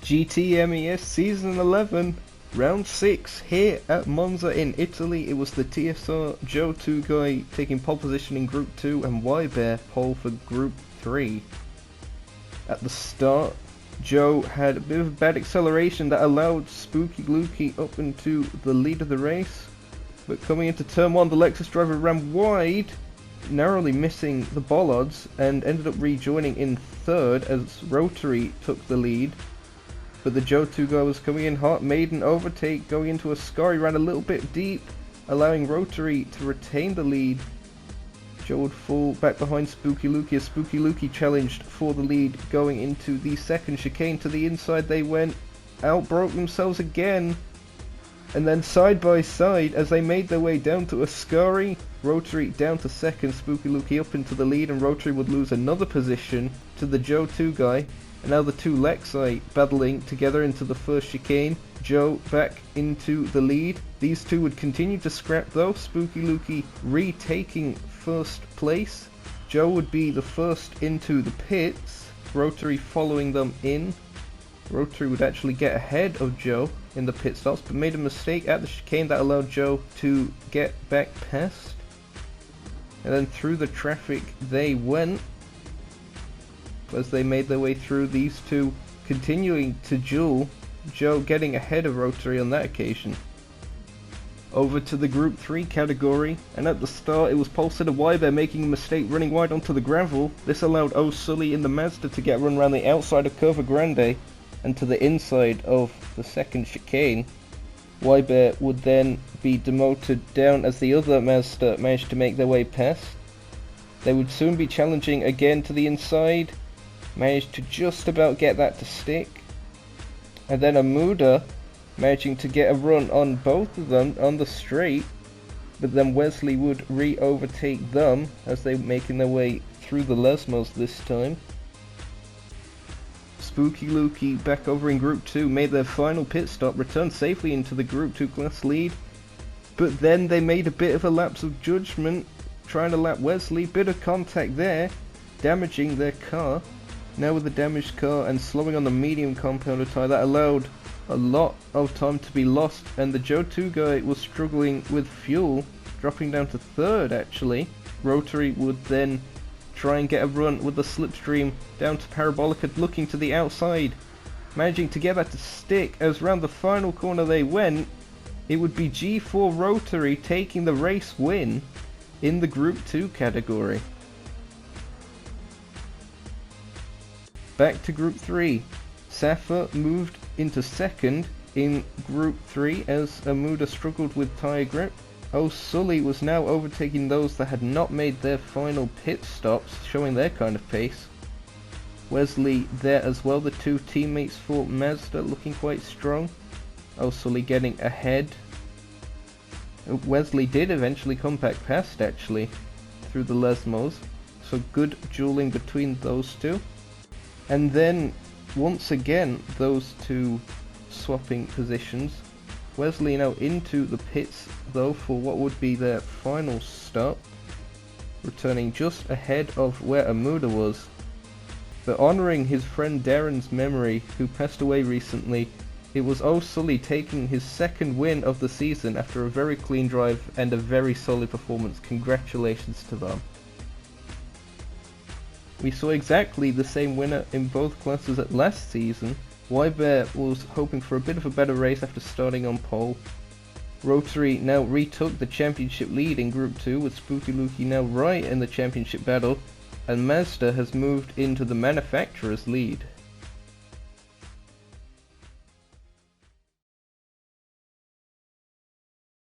GT-MES Season 11, Round 6, here at Monza in Italy. It was the TSR Joe 2 guy taking pole position in Group 2 and Y-Bear pole for Group 3. At the start, Joe had a bit of bad acceleration that allowed Spooky Lukey up into the lead of the race. But coming into turn 1, the Lexus driver ran wide, narrowly missing the bollards, and ended up rejoining in third as Rotary took the lead. But the Joe 2 guy was coming in hot, made an overtake going into a scar. He ran a little bit deep, allowing Rotary to retain the lead. Joe would fall back behind Spooky Lukey as Spooky Lukey challenged for the lead going into the second chicane. To the inside they went, outbroke themselves again, and then side by side as they made their way down to Ascari. Rotary down to second, Spooky Lukey up into the lead, and Rotary would lose another position to the Joe 2 guy. And now the two Lexi battling together into the first chicane. Joe back into the lead. These two would continue to scrap though, Spooky Lukey retaking first place. Joe would be the first into the pits, Rotary following them in. Rotary would actually get ahead of Joe in the pit stops, but made a mistake at the chicane that allowed Joe to get back past. And then through the traffic they went as they made their way through, these two continuing to duel, Joe getting ahead of Rotary on that occasion. Over to the Group 3 category, and at the start it was pole sitter Y-Bear making a mistake running wide onto the gravel. This allowed O'Sully in the Mazda to get run around the outside of Curva Grande and to the inside of the second chicane. Y-Bear would then be demoted down as the other Mazda managed to make their way past. They would soon be challenging again to the inside. Managed to just about get that to stick, and then Amuda managing to get a run on both of them on the straight, but then Wesley would re-overtake them as they were making their way through the Lesmos this time. Spooky Lukey back over in Group 2 made their final pit stop, returned safely into the Group 2 class lead, but then they made a bit of a lapse of judgment trying to lap Wesley. Bit of contact there, damaging their car. Now with the damaged car and slowing on the medium compounder tyre, that allowed a lot of time to be lost, and the Joe 2 guy was struggling with fuel, dropping down to third actually. Rotary would then try and get a run with the slipstream down to Parabolica, looking to the outside, managing to get that to stick as round the final corner they went. It would be G4 Rotary taking the race win in the Group 2 category. Back to Group 3, Safa moved into second in Group 3 as Amuda struggled with tyre grip. O'Sully was now overtaking those that had not made their final pit stops, showing their kind of pace. Wesley there as well, the two teammates for Mazda looking quite strong. O'Sully getting ahead. Wesley did eventually come back past actually through the Lesmos, so good dueling between those two. And then, once again, those two swapping positions. Wesley now into the pits, though, for what would be their final stop, returning just ahead of where Amuda was. But honouring his friend Darren's memory, who passed away recently, it was O'Sully taking his second win of the season after a very clean drive and a very solid performance. Congratulations to them. We saw exactly the same winner in both classes at last season. Y-Bear was hoping for a bit of a better race after starting on pole. Rotary now retook the championship lead in Group 2 with Spooky Lukey now right in the championship battle, and Mazda has moved into the manufacturer's lead.